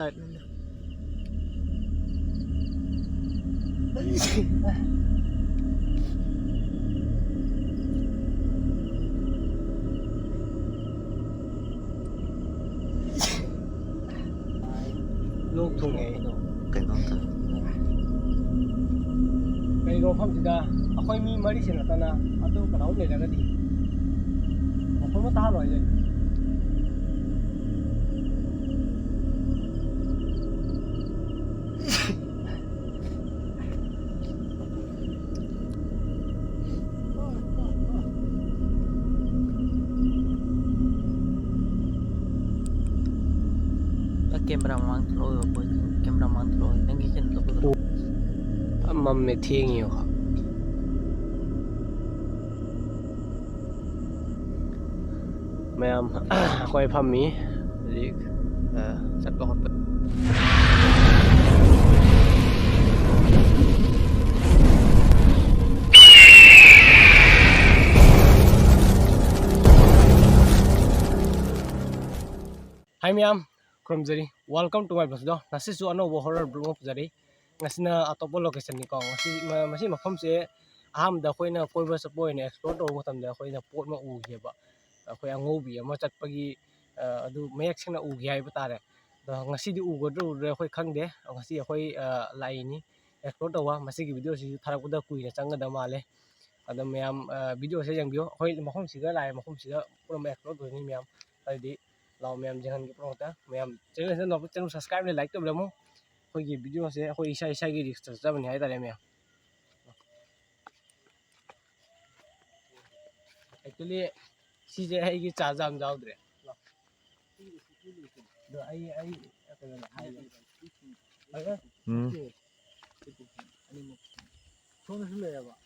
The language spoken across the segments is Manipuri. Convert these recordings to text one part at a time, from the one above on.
เปิดมันลูกทุ่งไง Ganun ka. Kaya roham sida ako'y may mari sinata na ato panahon nila na di. Ako mo tahalo ay. Cameraman throw boy cameraman throw nangi chen lo ko Amam me thing yo ha. Mayam ako'y phammi lik chat ba hot Hi Mayam Kromjari welcome to my vlog ngasi su ano horror vlog jari ngasina atopo location ni ko masi mafam se aham da khoina koiba sapoi ne explore to matam da khoina pot ma u ge ba khoi angobi ama chatpagi adu mayak sena u ge hai ba tare da ngasi di u godro re khoi khangde ngasi khoi lai ni explore to wa masi gi video si tharak da kui ne changa da male ada mayam video se jang bio khoi mafam si ga lai mafam si ga pura ma explore to ni mayam adiเราแม่มจังกันกับเราตาแม่มเจ้าเนาะจัง subscribe เลย like ตัวแล้วมั้งค่อยวิดีโอเสียค่อยใช้กี่ดิสต์จะมันให้ตาเลยแม่ actually สิจะให้กี่จ่าจำเจ้าด้วยเนาะเดี๋ยวไอ้อะไรนะไอ้ก็อันนี้ชวนสิเลยว่ะ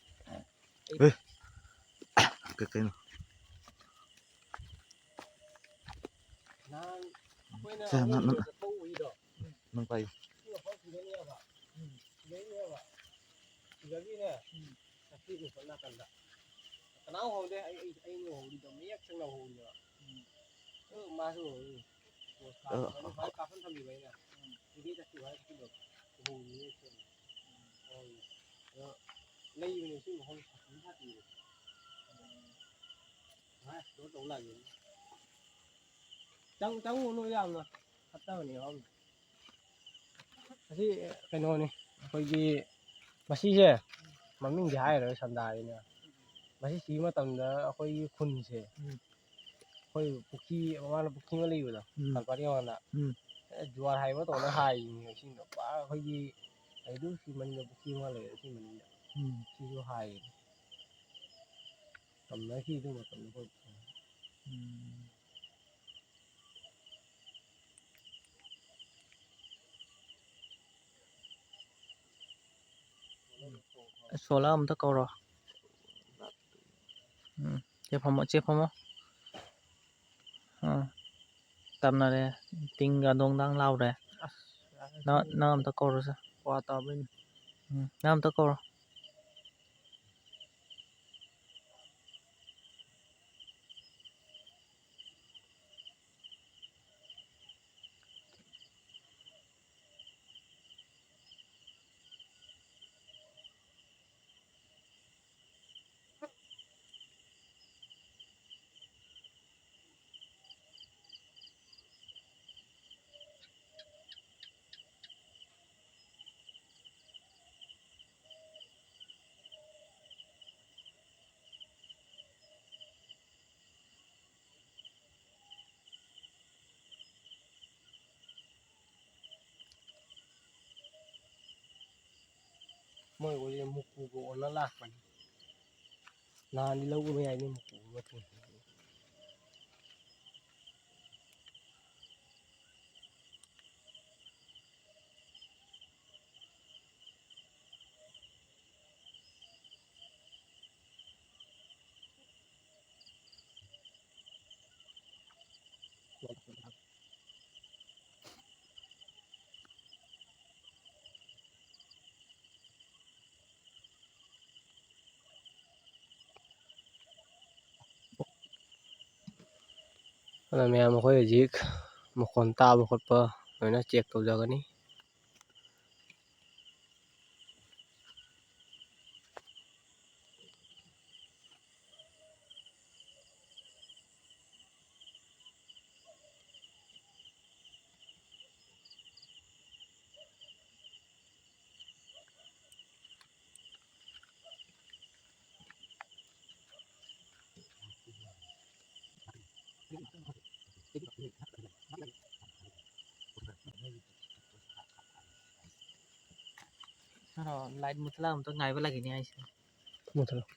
เฮ้ยเกินนั่นไปKenal hong deh, ai hong di dalam minyak seng hong dia. Masuk. Kalau kapan kami bayar? Jadi tak cuba itu dok. Hong ni seng. Lagi ni sih hong satu hati. Dua tahun lagi. Jangan ulu jam lah. Kata ni hong. Masih kenal ni. Pergi masih je. Maming jahai lah sandai ni. มาสิมาตำนะค่อยคุณเสค่อยปุกี้ประมาณปุกี้มาเลยอยู่ล่ะตอนปานี้มันน่ะจัวไทยมาตอนนั้นไทยสิ่งแบบว่าค่อยไอ้ดูสิมันปุกี้มาเลยสิ่งมันที่อยู่ไทยตำนะที่ดูมาตำค่อยโซล่ามันตะกอรอเจ็บพอมตามนั่นแหละติงกะดงดังเล่าแหละน้ำตะกอรซะกว่าตาเป็นน้ำตะกอรมื่อวันมุกูโกนั่นลากมันนานนี่แล้วก็ไม่ไอ้นี่มุกูมาถึงแล้วแม่มาค่อยจิกมาคนตาบ่คนปะ ꯅꯣꯏꯅ ꯆꯦꯛ ꯇꯧꯖꯒꯅꯤ लाइट मुतला हम तो ngaइबा लागि नि ice หมดแล้ว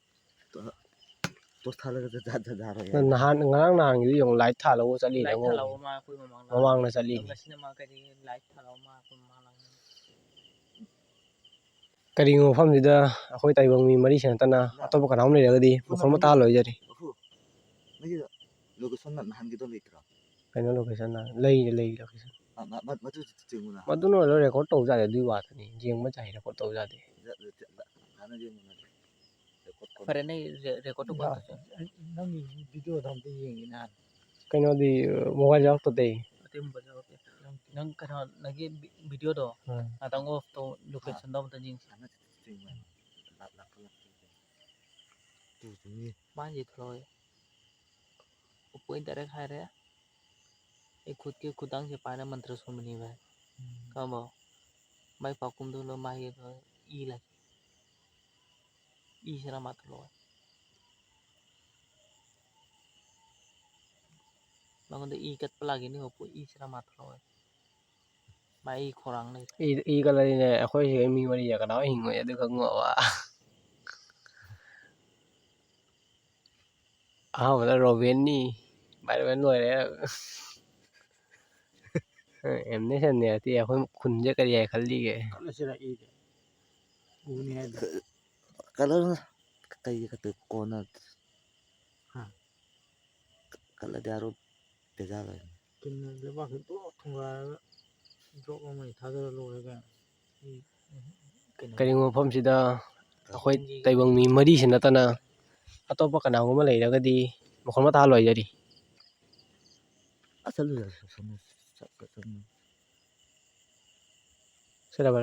ตัวทาเลยจะจะอะไร nhan ngarang nang gi yong light tha lo chali na light ngo थालाव मा कुइ ममang mamang na chali la cinema कदि लाइट थालाव मा कुइ ममang lang kari ngo pham sida akhoi taibang mi mari san tana atopa kanam le ga di mokhon ma ta loi jari ไม่ใช่โลเคชั่นนั้นหันกี่ตัวเลยครับ kaino location na lei location มาดูจริงมั้ย madu no lo record tau ja de dui wa thani jing ma chai record tau ja de หันอะไรมั้ย pare nei record to ba นั่งมีวิดีโอทำที่ยิงนาน kaino di mobile jawab to de tem ba ja okay nang kana lagi video do atang off to location do ta jing หันจริงมั้ยหลักดูตรงนี้ ma ji thloi upo indirect hai re e khud ke khudang se pa na mantra sumni ba ka ba mai pa kum do lo mai e la e sera mat lo Bang de i kat plug ini opo i sera mat lo mai khorang nei i ka lai ne akhoi se mi mari ya kana hing ya de ka ngo wa ah wala Robin ni bai bai loi le em ne san ne ti akhoi khun je ka ye khalli ge ก็สิละอีกกูเนี่ย kalau kayak kata kona kalau dia harus beda lah กินหรือว่าคือตัวทงว่าโรคมันถ้าจะโลเลยกัน kari ngo pham sida akhoi taibang mi mari san tana atopa kana ngo ma lai ga di mokhon ma ta loi jari asal lu sama sera ba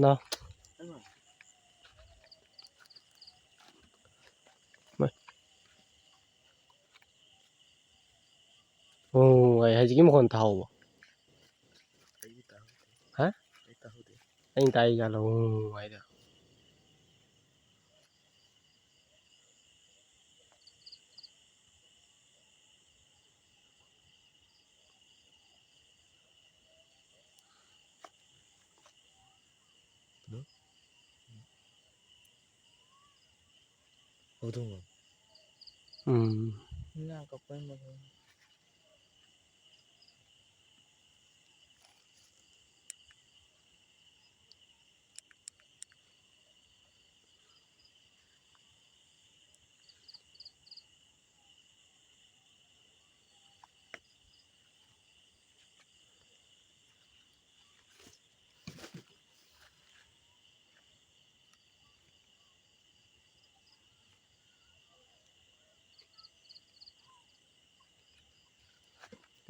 na oh ai haji ki mokhon thau ba hả anh tay ga lo ai da 어떤 거? na ka pa mo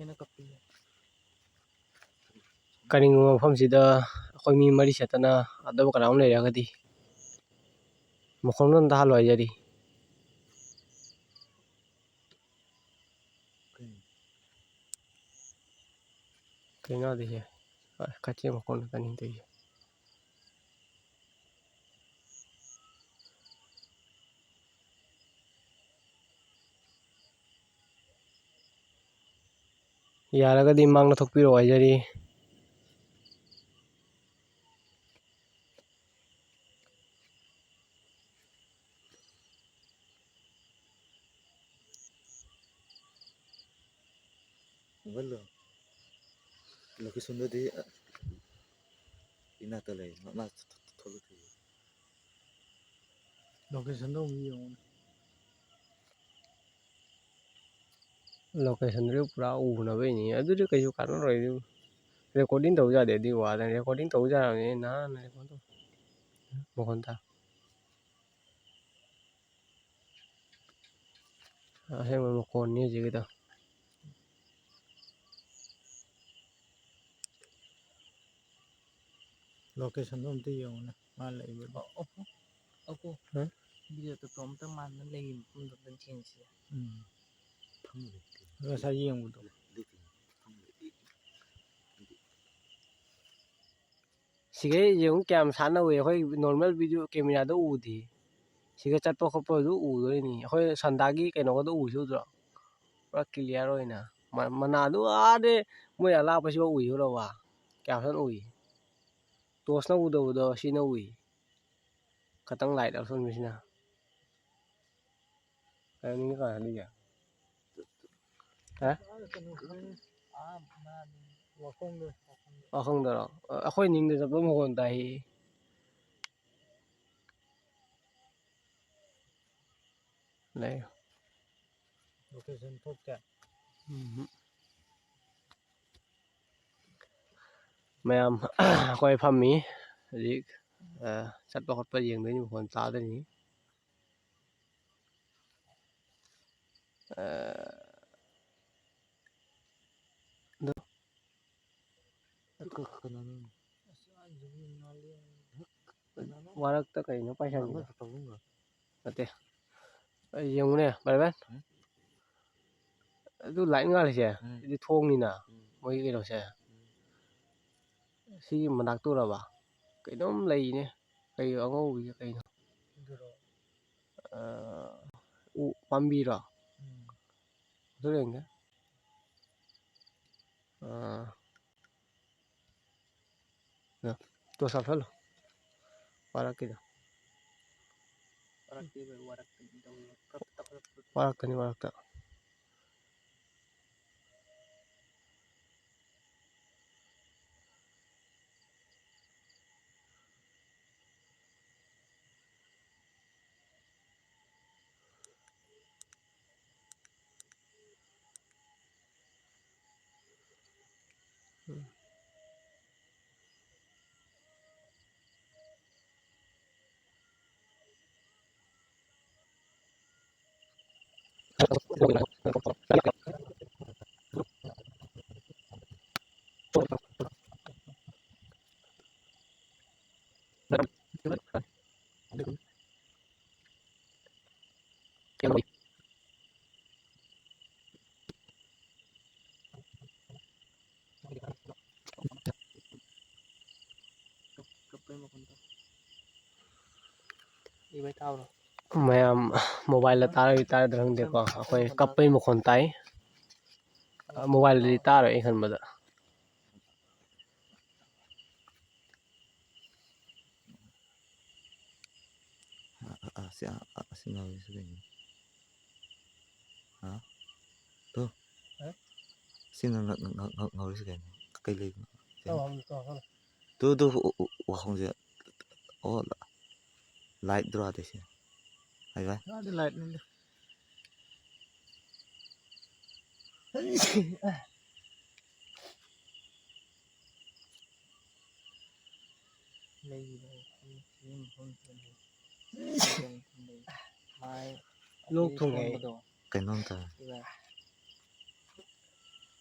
Kena kapi kari ngo pham sida akhoi mi mari sa tana atopa kana le ga di mokhon ma ta loi jari kaino di je kache mokhon ta ni de yaragadi mangna thokpiro aijari Wala. Location do di inatalay ma tholo thi โลเคชั่นต้องมีอยู่ location re pura u na be ni adu de kayu kan roi recording tau ja de di wa da recording tau ja ni na na mokhon ta he mokhon ni je da location တော့မသိအောင်နော်မလေးဘူး Aku Hah? Bila tu tom tu mana lagi untuk pencin sih. อืม phong lệ ก็ใช้ยิงဘူးတော့ lệ phong lệ siga yung cam sana we khoi normal video camera do udi siga chatpa khopa do u doi ni khoi sandagi kaino ko do u su dro pura clear oi na mana do ade moi ala pa siwa ui ro wa kya san ui tos na u do si na ui katang light al son misina ni ka ni ya ha Ah, mana ว่าคงเลย không được rồi khoi ning de ba mo kon tai này location ทุกจะ ma'am khoi pham mi ri chat ba khot pa yeng dei ni kon ta de ni cái con warak ta kai no pa sang nó nó trống rồi ate yeng ne ba ba du lại nga le se di thong ni na moi cái đâu se si mà đặc tu là ba cái đó lầy nè cái ông ngô cái nó u pambi rồi rồi đấy nhá nè tôi sao thế rồi para cái đó warak dia warak tu para cái này para cái Kepai makan tu. Ibai tahu lah. ma'am mobile là ta được được có khoi cặp pe một con tay mobile đi ta rồi khan ba da xin ngồi xuống đây hả tôi xin ngồi xuống đây cây lên tôi không gì ô lại đưa đây xem hay vậy น่าจะไลท์นั่น Lagi ni pun sini. Mai lúc thùng này cái non ta Ibai.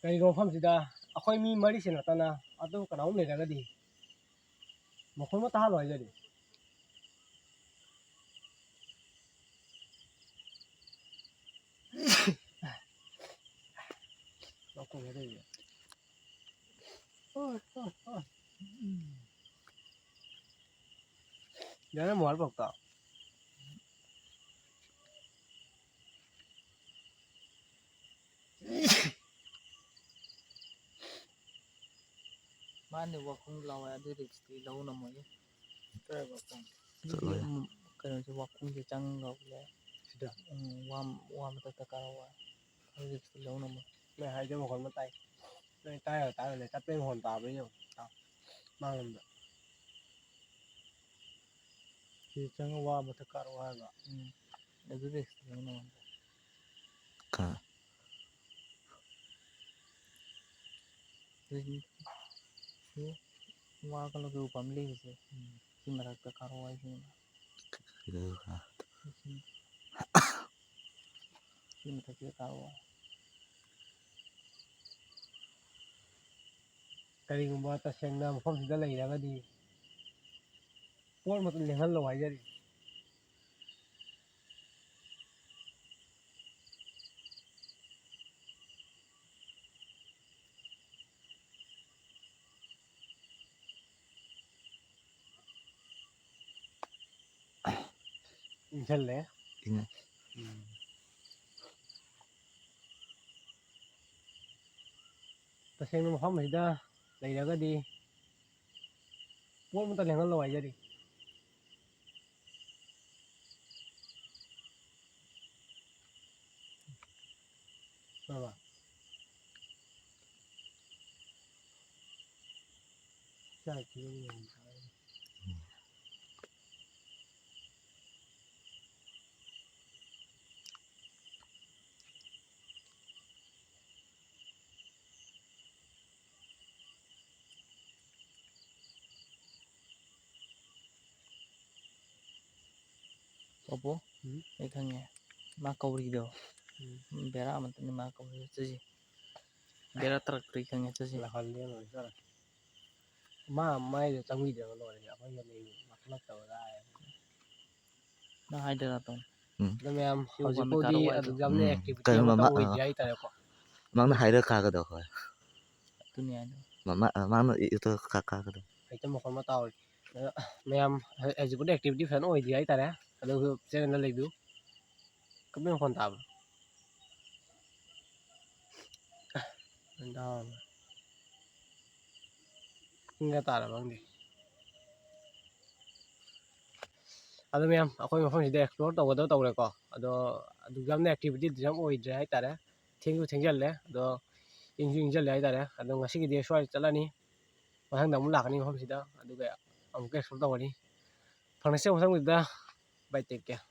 cái đồ phẩm gì da khoi mi mari sin ta na ado ka naum le daga di mo khoi ma ta lo ya di nó cũng thế đấy giờ nó muốn bọc tao Mana wakung lawa ada di situ lau namanya. Kayak apa? Betul, ya. Kalau si wakung si canggau le. Sudah. Wam tata karawa. Ada di situ lau nama. mày hay cho một con bắt tay đây tay ở tay này cắt bên hồn tao với nhau tao mang làm được ที่จังว่ามันจะการว่าละ Ada di situ lau nama. cả Jadi wah kalau ke upamli sih. Si mereka karawa sih. cái đó hả Si mereka karawa. cái gì cũng bảo ta xem nào không thì ta lấy ra cái gì ꯄꯣꯠ ꯑꯃꯇ ꯂꯦꯡꯍꯜꯂꯣ ꯍꯥꯏꯖꯔꯤ ꯏꯟꯁꯜꯂꯦ ꯏꯪꯉꯦ ꯇꯁꯦꯡꯅ ꯃꯐꯝ ꯑꯁꯤꯗ ꯂꯩꯔꯒꯗꯤ ꯄꯣꯠ ꯑꯃꯇ ꯂꯦꯡꯍꯜꯂꯣ ꯍꯥꯏꯖꯔꯤ ꯈꯪꯉꯕ Opo, ꯑꯩ ꯈꯪꯉꯦ ꯃꯥ ꯀꯧꯔꯤꯗꯣ ꯕꯦꯔꯥ ꯑꯃꯇꯅꯤ ꯃꯥ ꯀꯧꯔꯤꯗꯣ ꯆꯠꯁꯤ ꯕꯦꯔꯥ ꯇꯥꯔꯛꯇ꯭ꯔꯤ ꯈꯪꯉꯦ ꯆꯠꯁꯤ ꯂꯥꯛꯍꯜꯂꯦ ꯃꯥ ꯃꯥꯏꯗ ꯆꯪꯕꯤꯗ꯭ꯔꯒ ꯂꯣꯏꯔꯦ ꯑꯩꯈꯣꯏꯒ ꯂꯩꯕ ꯃꯊꯜꯂꯛꯇꯕ ꯅꯪ ꯍꯥꯏꯗꯔꯥ ꯇꯧ ꯑꯗꯣ ꯃꯌꯥꯝ ꯁꯤ ꯎꯄꯥꯝꯕꯤ ꯍꯧꯖꯤꯛꯐꯥꯎꯗꯤ ꯀꯥꯔꯛꯑꯣ ꯍꯥꯏꯗꯣ ꯑꯗꯨꯛ ꯌꯥꯝꯅ ꯑꯦꯛꯇꯤꯚꯤꯇꯤ ꯀꯩꯅꯣ ꯑꯃ ꯃꯃꯥ ꯇꯧꯔꯣꯏꯗ꯭ꯔꯤ ꯍꯥꯏꯇꯥꯔꯦꯀꯣ ꯃꯥꯅ ꯍꯥꯏꯔ ꯀꯥꯒꯗꯣ ꯍꯣꯏ ꯑꯗꯨꯅꯤ ꯍꯥꯏꯗꯣ ꯃꯥꯅ ꯏꯇꯣ ꯀꯥꯒꯗꯣ ꯍꯦꯛꯇ ꯃꯈꯣꯟ ꯑꯃ ꯇꯥꯎꯔꯤ ꯃꯌꯥꯝ ꯍꯧꯖꯤꯛꯄꯨꯗꯤ ꯑꯦꯛꯇꯤꯚꯤꯇꯤ ꯐꯖꯅ ꯑꯣꯏꯗ꯭ꯔꯤ ꯍꯥꯏꯇꯥꯔꯦ ꯑꯗꯨꯒ ꯆꯦꯛꯁꯤꯟꯅ ꯂꯩꯕꯤꯌꯨ ꯀꯞꯄꯤ ꯃꯈꯣꯟ ꯇꯥꯕ꯭ꯔꯣ ꯄꯨꯡ ꯀꯌꯥ ꯇꯥꯔꯕ ꯈꯪꯗꯦ ꯑꯗꯣ ꯃꯌꯥꯝ ꯑꯩꯈꯣꯏ ꯃꯐꯝꯁꯤꯗ ꯑꯦꯛꯁꯄ꯭ꯂꯣꯔ ꯇꯧꯒꯗꯕ ꯇꯧꯔꯦꯀꯣ ꯑꯗꯣ ꯑꯗꯨꯛ ꯌꯥꯝꯅ ꯑꯦꯛꯇꯤꯚꯤꯇꯤꯗꯤ ꯌꯥꯝ ꯑꯣꯏꯗ꯭ꯔꯦ ꯍꯥꯏꯇꯥꯔꯦ ꯊꯦꯡꯁꯨ ꯊꯦꯡꯖꯜꯂꯦ ꯑꯗꯣ ꯏꯪꯁꯨ ꯏꯪꯖꯜꯂꯦ ꯍꯥꯏꯇꯥꯔꯦ ꯑꯗꯣ ꯉꯁꯤꯒꯤꯗꯤ ꯁ꯭ꯋꯥꯏ ꯆꯠꯂꯅꯤ ꯃꯊꯪꯗ ꯑꯃꯨꯛ ꯂꯥꯛꯀꯅꯤ ꯃꯐꯝꯁꯤꯗ ꯑꯗꯨꯒ ꯑꯃꯨꯛꯀ ꯑꯦꯛꯁꯄ꯭ꯂꯣꯔ ꯇꯧꯒꯅꯤ ꯐꯪꯅꯁꯦ ꯃꯊꯪꯗ ꯕꯥꯏ ꯇꯦꯛ ꯀꯦꯌꯔ